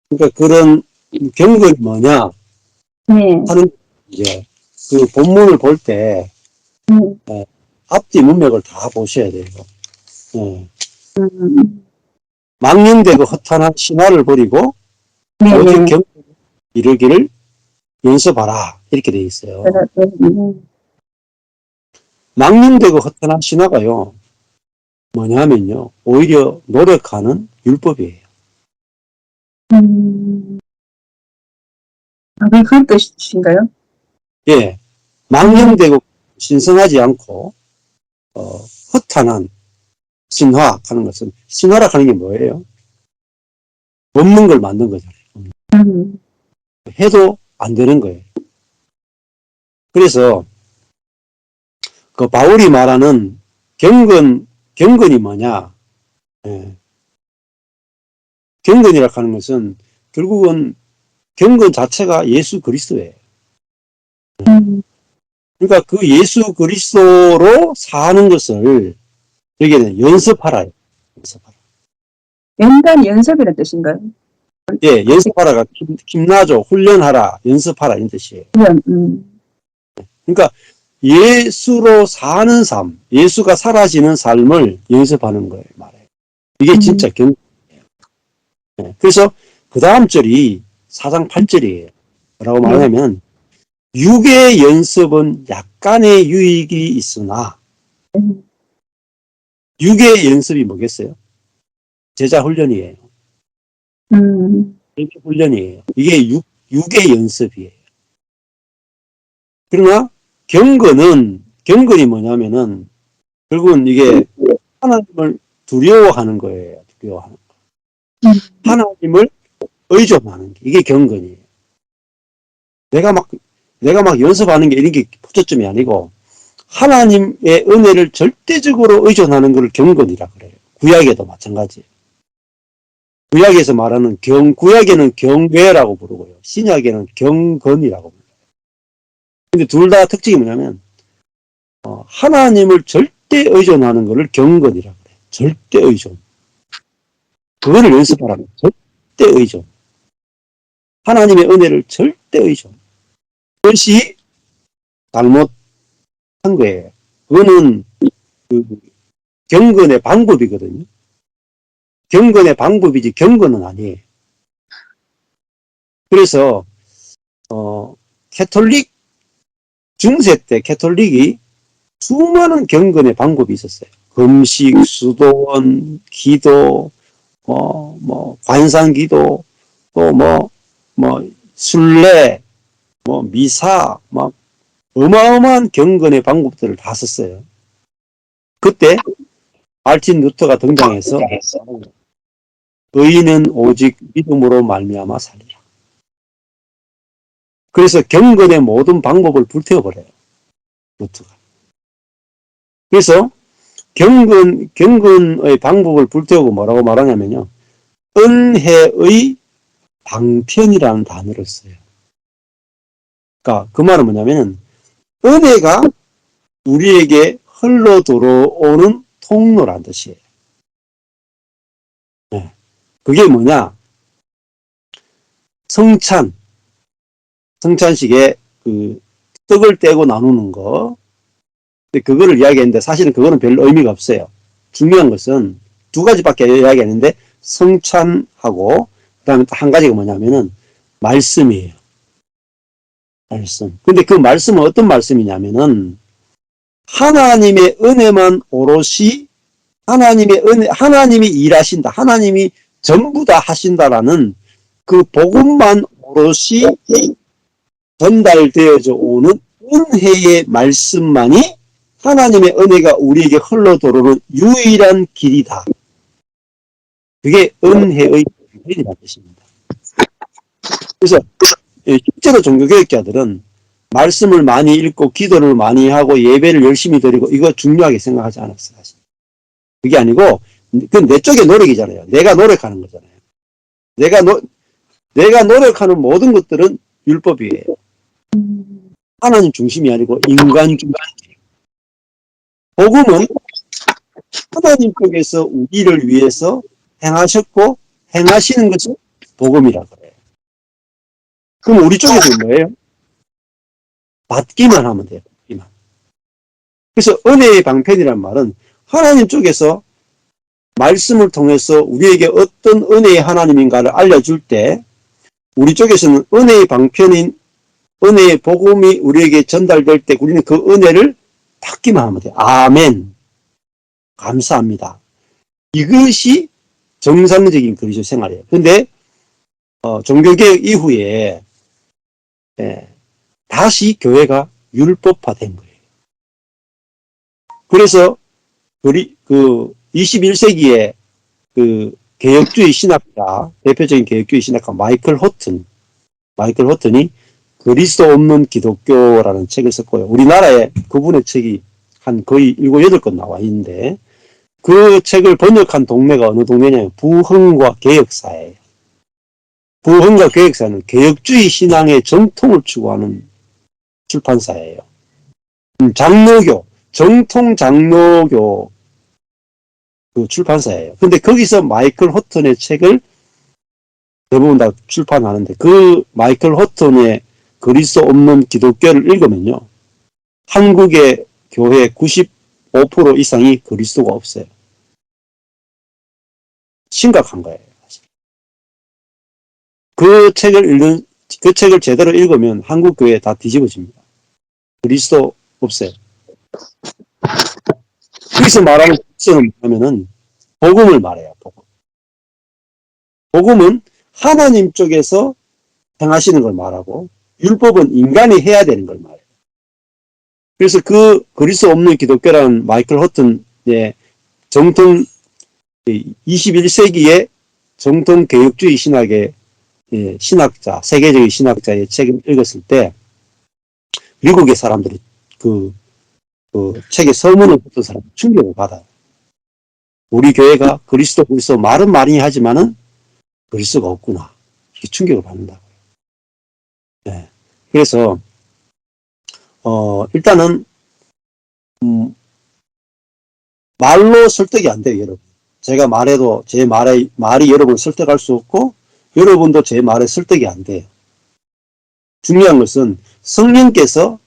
그러니까 그런 경건이 뭐냐 네. 하는 이제 그 본문을 볼 때 앞뒤 문맥을 다 보셔야 돼요. 예. 음, 망령되고 허탄한 신화를 버리고 오직 네네. 경건을 이루기를 연습하라 이렇게 돼 있어요. 망령되고 허탄한 신화가요 뭐냐면요 오히려 노력하는 율법이에요. 그게 그런 뜻인가요? 예, 망령되고 신성하지 않고 허탄한 신화하는 것은 신화라 하는 게 뭐예요? 없는 걸 만든 거잖아요. 음, 해도 안 되는 거예요. 그래서 그 바울이 말하는 경건이 뭐냐? 예, 경건이라 하는 것은 결국은 경건 자체가 예수 그리스도예요. 그러니까 그 예수 그리스도로 사는 것을 여기는 연습하라. 연습하라. 연단 연습이라는 뜻인가요? 예, 연습하라가 힘나죠. 훈련하라, 연습하라 이런 뜻이에요. 훈련, 그러니까 예수로 사는 삶, 예수가 사라지는 삶을 연습하는 거예요. 말해요. 이게 진짜 경건이에요. 예, 그래서 그 다음 절이 4장 8절이에요. 뭐라고 말하냐면 육의 연습은 약간의 유익이 있으나 육의 연습이 뭐겠어요? 제자 훈련이에요. 훈련이에요. 이게 육의 연습이에요. 그러나 경건이 뭐냐면은 결국은 이게 하나님을 두려워하는 거예요. 두려워하는 거. 하나님을 의존하는 게 이게 경건이에요. 내가 막 연습하는 게 이런 게 포초점이 아니고 하나님의 은혜를 절대적으로 의존하는 걸 경건이라 그래요. 구약에도 마찬가지예요. 구약에서 말하는 구약에는 경외라고 부르고요. 신약에는 경건이라고 불러요. 근데 둘 다 특징이 뭐냐면 하나님을 절대 의존하는 것을 경건이라 그래요. 절대 의존. 그거를 연습하라는 절대 의존. 하나님의 은혜를 절대 의존. 그것이 잘못한 거예요. 그거는 그 경건의 방법이거든요. 경건의 방법이지 경건은 아니에요. 그래서 캐톨릭 중세 때 캐톨릭이 수많은 경건의 방법이 있었어요. 금식, 수도원, 기도, 관상기도, 또 순례, 미사, 막 어마어마한 경건의 방법들을 다 썼어요. 그때 말틴 루터가 등장해서 의인은 오직 믿음으로 말미암아 살리라. 그래서 경건의 모든 방법을 불태워버려요. 루터가. 그래서 경건의 방법을 불태우고 뭐라고 말하냐면요. 은혜의 방편이라는 단어를 써요. 그러니까 그 말은 뭐냐면은 은혜가 우리에게 흘러 들어오는 통로란 뜻이에요. 네. 그게 뭐냐? 성찬식에 그 떡을 떼고 나누는 거. 근데 그거를 이야기했는데 사실은 그거는 별 의미가 없어요. 중요한 것은 두 가지밖에 이야기했는데 성찬하고 그다음에 또 한 가지가 뭐냐면은 말씀이에요. 말씀. 근데 그 말씀은 어떤 말씀이냐면은 하나님의 은혜만 오롯이 하나님이 일하신다. 하나님이 전부 다 하신다라는 그 복음만 오롯이 전달되어져 오는 은혜의 말씀만이 하나님의 은혜가 우리에게 흘러 들어오는 유일한 길이다. 그게 은혜의 길이라는 뜻입니다. 그래서 실제로 종교개혁자들은 말씀을 많이 읽고 기도를 많이 하고 예배를 열심히 드리고 이거 중요하게 생각하지 않았어요. 사실. 그게 아니고 그건 내 쪽의 노력이잖아요. 내가 노력하는 거잖아요. 내가 노력하는 모든 것들은 율법이에요. 하나님 중심이 아니고 인간 중심. 복음은 하나님 쪽에서 우리를 위해서 행하셨고 행하시는 것은 복음이라 그래요. 그럼 우리 쪽에서는 뭐예요? 받기만 하면 돼요. 받기만. 그래서 은혜의 방편이란 말은 하나님 쪽에서 말씀을 통해서 우리에게 어떤 은혜의 하나님인가를 알려줄 때 우리 쪽에서는 은혜의 방편인 은혜의 복음이 우리에게 전달될 때 우리는 그 은혜를 받기만 하면 돼요. 아멘. 감사합니다. 이것이 정상적인 그리스도 생활이에요. 근데 종교개혁 이후에 다시 교회가 율법화된 거예요. 그래서 그 21세기에 그 개혁주의 신학자, 대표적인 개혁주의 신학가 마이클 호튼이 그리스도 없는 기독교라는 책을 썼고요. 우리나라에 그분의 책이 한 거의 7, 8권 나와 있는데 그 책을 번역한 동네가 어느 동네냐면 부흥과 개혁사예요. 부흥과 개혁사는 개혁주의 신앙의 정통을 추구하는 출판사예요. 장로교, 정통 장로교 그 출판사예요. 근데 거기서 마이클 호튼의 책을 대부분 다 출판하는데 그 마이클 호튼의 그리스도 없는 기독교를 읽으면요. 한국의 교회 95% 이상이 그리스도가 없어요. 심각한 거예요. 그 책을 제대로 읽으면 한국 교회 다 뒤집어집니다. 그리스도 없어요. 여기서 말하는 그리스도는 뭐냐면은 복음을 말해요. 복음은 하나님 쪽에서 행하시는 걸 말하고 율법은 인간이 해야 되는 걸 말해요. 그래서 그 그리스도 없는 기독교라는 마이클 호튼의 정통 21세기의 정통 개혁주의 신학의 신학자, 세계적인 신학자의 책을 읽었을 때 미국의 사람들이 그 책에 서문을 붙은 사람 충격을 받아요. 우리 교회가 그리스도 말은 많이 하지만은 그리스도가 없구나. 이렇게 충격을 받는다고요. 네. 그래서 일단은 말로 설득이 안 돼요, 여러분. 제가 말해도 제 말이 여러분을 설득할 수 없고 여러분도 제 말에 설득이 안 돼요. 중요한 것은 성령께서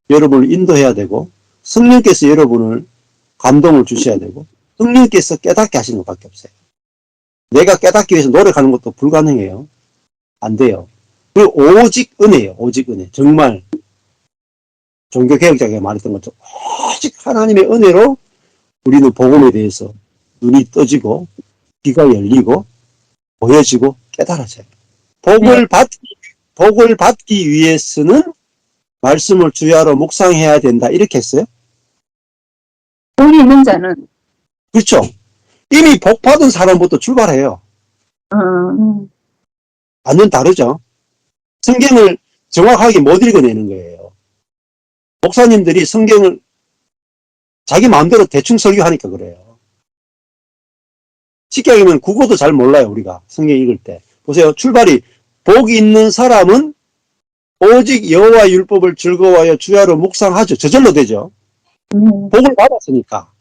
여러분을 인도해야 되고 성령께서 여러분을 감동을 주셔야 되고 성령께서 깨닫게 하시는 것밖에 없어요. 내가 깨닫기 위해서 노력하는 것도 불가능해요. 안 돼요. 그리고 오직 은혜예요. 오직 은혜. 정말 종교개혁자가 말했던 것처럼 오직 하나님의 은혜로 우리는 복음에 대해서 눈이 떠지고 귀가 열리고 보여지고 깨달아져요. 복을 받기 위해서는 말씀을 주야로 묵상해야 된다. 이렇게 했어요. 복이 있는 자는 그렇죠. 이미 복 받은 사람부터 출발해요. 완전 다르죠. 성경을 정확하게 못 읽어내는 거예요. 목사님들이 성경을 자기 마음대로 대충 설교하니까 그래요. 쉽게 얘기하면 국어도 잘 몰라요. 우리가 성경 읽을 때. 보세요. 출발이 복이 있는 사람은 오직 여호와 율법을 즐거워하여 주야로 묵상하죠. 저절로 되죠. 복을 받았으니까.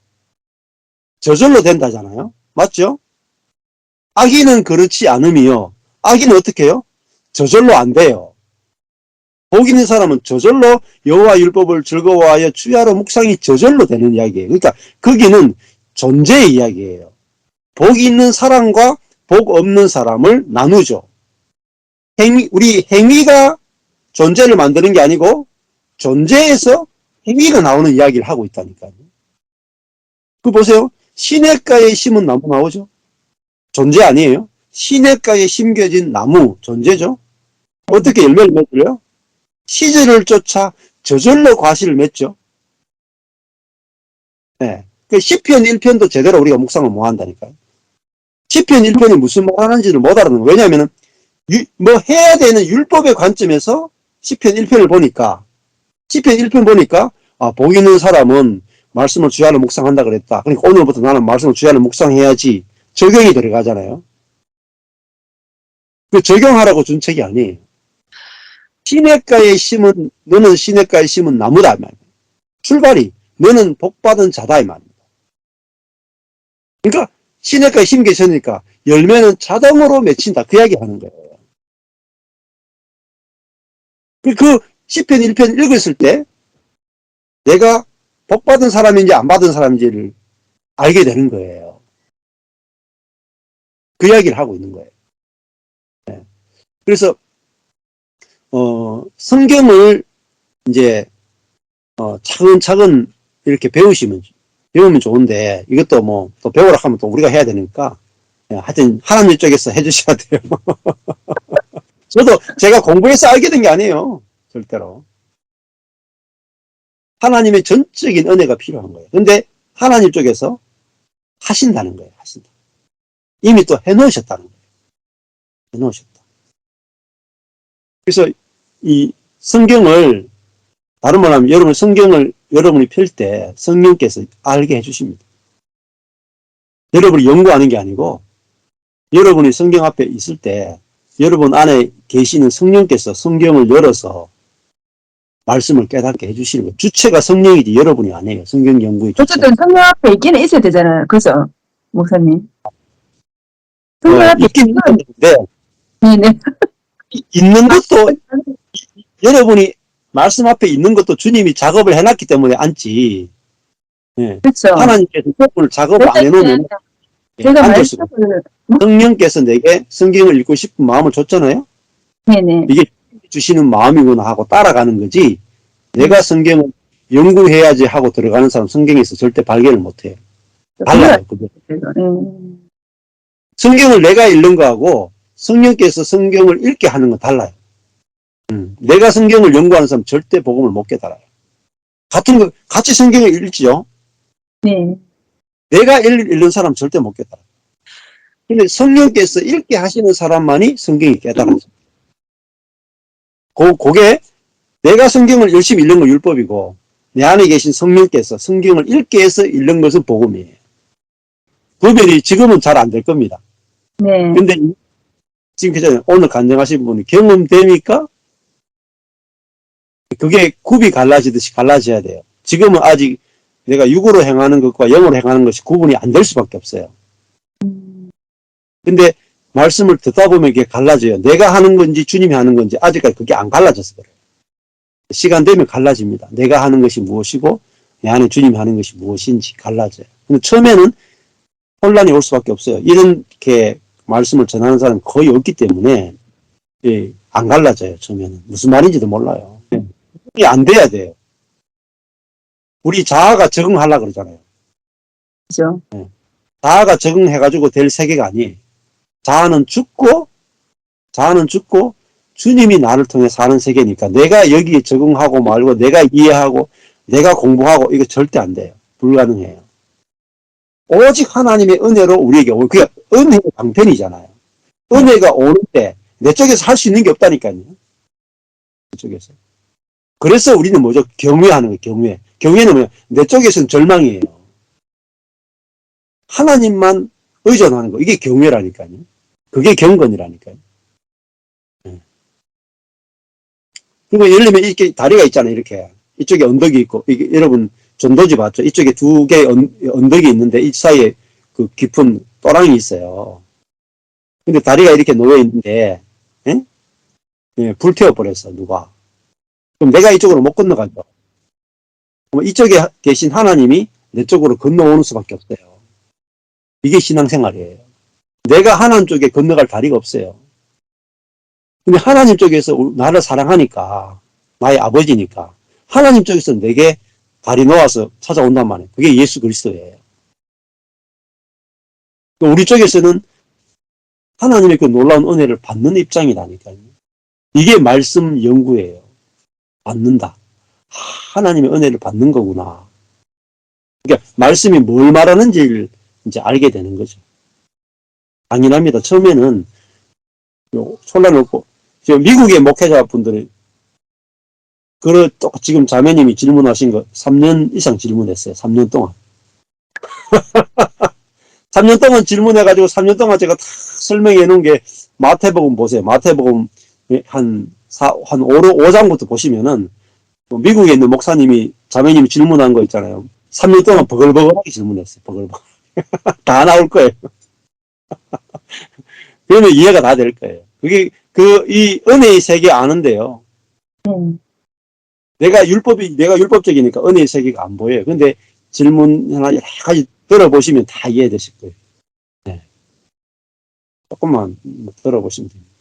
저절로 된다잖아요. 맞죠? 악인은 그렇지 않으며 악인은 어떻게 해요? 저절로 안 돼요. 복 있는 사람은 저절로 여호와 율법을 즐거워하여 주야로 묵상이 저절로 되는 이야기예요. 그러니까 거기는 존재의 이야기예요. 복이 있는 사람과 복 없는 사람을 나누죠. 우리 행위가 존재를 만드는 게 아니고 존재에서 행위가 나오는 이야기를 하고 있다니까요. 그 보세요. 시냇가에 심은 나무 나오죠? 존재 아니에요? 시냇가에 심겨진 나무 존재죠? 어떻게 열매를 맺어요? 시절을 쫓아 저절로 과실을 맺죠. 네. 그 시편 1편도 제대로 우리가 묵상을 못 한다니까요. 시편 1편이 무슨 말 하는지를 못 알아듣는 거예요. 왜냐하면 뭐 해야 되는 율법의 관점에서 시편 1편을 보니까 시편 1편 보니까 복 있는 사람은 말씀을 주야로 묵상한다 그랬다. 그러니까 오늘부터 나는 말씀을 주야로 묵상해야지. 적용이 들어가잖아요. 그 적용하라고 준 책이 아니에요. 너는 시냇가에 심은 나무다 이 말이에요. 출발이 너는 복받은 자다 이 말입니다. 그러니까 시냇가에 심겨졌으니까 열매는 자동으로 맺힌다. 그 이야기 하는 거예요. 그 시편 1편 읽었을 때 내가 복 받은 사람인지 안 받은 사람인지를 알게 되는 거예요. 그 이야기를 하고 있는 거예요. 네. 그래서 성경을 이제 차근차근 이렇게 배우면 좋은데 이것도 뭐 또 배우라 하면 또 우리가 해야 되니까 하여튼 하나님 쪽에서 해주셔야 돼요. 저도 제가 공부해서 알게 된 게 아니에요. 절대로. 하나님의 전적인 은혜가 필요한 거예요. 근데 하나님 쪽에서 하신다는 거예요. 하신다. 이미 또 해놓으셨다는 거예요. 해놓으셨다. 그래서 이 성경을 다른 말 하면 여러분 성경을 여러분이 펼 때 성령께서 알게 해주십니다. 여러분이 연구하는 게 아니고 여러분이 성경 앞에 있을 때 여러분 안에 계시는 성령께서 성경을 열어서 말씀을 깨닫게 해주시는 거예요. 주체가 성령이지 여러분이 아니에요. 성경 연구의 주체. 어쨌든 성령 앞에 있기는 있어야 되잖아요. 그죠? 목사님. 성령 앞에 있긴 있는데 네네. 있는 것도 여러분이 말씀 앞에 있는 것도 주님이 작업을 해놨기 때문에 앉지. 네. 그렇죠. 하나님께서 오늘 작업을 안 해놓으면 제가 앉을 수가 없어요. 말씀을 성령께서 내게 성경을 읽고 싶은 마음을 줬잖아요. 네네. 이게 주시는 마음이구나 하고 따라가는 거지. 내가 성경을 연구해야지 하고 들어가는 사람 성경에서 절대 발견을 못해요. 달라요. 그게. 성경을 내가 읽는 거하고 성령께서 성경을 읽게 하는 건 달라요. 내가 성경을 연구하는 사람 절대 복음을 못 깨달아요. 같이 성경을 읽지요. 네. 내가 읽는 사람 절대 못 깨달아요. 근데 성령께서 읽게 하시는 사람만이 성경이 깨달아져. 그게 내가 성경을 열심히 읽는 건 율법이고 내 안에 계신 성령께서 성경을 읽게 해서 읽는 것은 복음이에요. 구별이 지금은 잘 안 될 겁니다. 네. 근데 지금 그잖아요. 오늘 간증하신 분이 경험됩니까? 그게 굽이 갈라지듯이 갈라져야 돼요. 지금은 아직 내가 육으로 행하는 것과 영으로 행하는 것이 구분이 안 될 수밖에 없어요. 근데 말씀을 듣다 보면 이게 갈라져요. 내가 하는 건지 주님이 하는 건지 아직까지 그게 안 갈라져서 그래요. 시간 되면 갈라집니다. 내가 하는 것이 무엇이고 내 안에 주님이 하는 것이 무엇인지 갈라져요. 근데 처음에는 혼란이 올 수밖에 없어요. 이렇게 말씀을 전하는 사람이 거의 없기 때문에 안 갈라져요. 처음에는. 무슨 말인지도 몰라요. 이게 안 돼야 돼요. 우리 자아가 적응하려고 그러잖아요. 그죠. 자아가 적응해가지고 될 세계가 아니에요. 자아는 죽고 주님이 나를 통해 사는 세계니까 내가 여기에 적응하고 말고 내가 이해하고 내가 공부하고 이거 절대 안 돼요. 불가능해요. 오직 하나님의 은혜로 우리에게 오는 그게 은혜의 방편이잖아요. 은혜가 오는데 내 쪽에서 할 수 있는 게 없다니까요. 그쪽에서. 그래서 우리는 뭐죠? 경외하는 거예요. 경외. 경외는 뭐냐? 내 쪽에서는 절망이에요. 하나님만 의존하는 거. 이게 경외라니까요. 그게 경건이라니까요. 그리고 예를 들면 이렇게 다리가 있잖아요. 이렇게. 이쪽에 언덕이 있고, 이게 여러분 전도지 봤죠? 이쪽에 두 개의 언덕이 있는데 이 사이에 그 깊은 또랑이 있어요. 근데 다리가 이렇게 놓여 있는데, 불태워버렸어, 누가. 그럼 내가 이쪽으로 못 건너가죠. 그럼 이쪽에 계신 하나님이 내 쪽으로 건너오는 수밖에 없어요. 이게 신앙생활이에요. 내가 하나님 쪽에 건너갈 다리가 없어요. 근데 하나님 쪽에서 나를 사랑하니까, 나의 아버지니까, 하나님 쪽에서 내게 다리 놓아서 찾아온단 말이에요. 그게 예수 그리스도예요. 우리 쪽에서는 하나님의 그 놀라운 은혜를 받는 입장이라니까요. 이게 말씀 연구예요. 받는다. 하나님의 은혜를 받는 거구나. 그러니까 말씀이 뭘 말하는지를 이제 알게 되는 거죠. 당연합니다. 처음에는 혼란이 없고 지금 미국의 목회자분들이 지금 자매님이 질문하신 거 3년 이상 질문했어요. 3년 동안. 3년 동안 질문해가지고 3년 동안 제가 다 설명해 놓은 게 마태복음 보세요. 마태복음 한 5장부터 보시면은 미국에 있는 목사님이 자매님이 질문한 거 있잖아요. 3년 동안 버글버글하게 질문했어요. 버글버글. 다 나올 거예요. 그러면 이해가 다 될 거예요. 그게, 이 은혜의 세계 아는데요. 내가 율법적이니까 은혜의 세계가 안 보여요. 근데 질문 하나 여러 가지 들어보시면 다 이해되실 거예요. 네. 조금만 들어보시면 됩니다.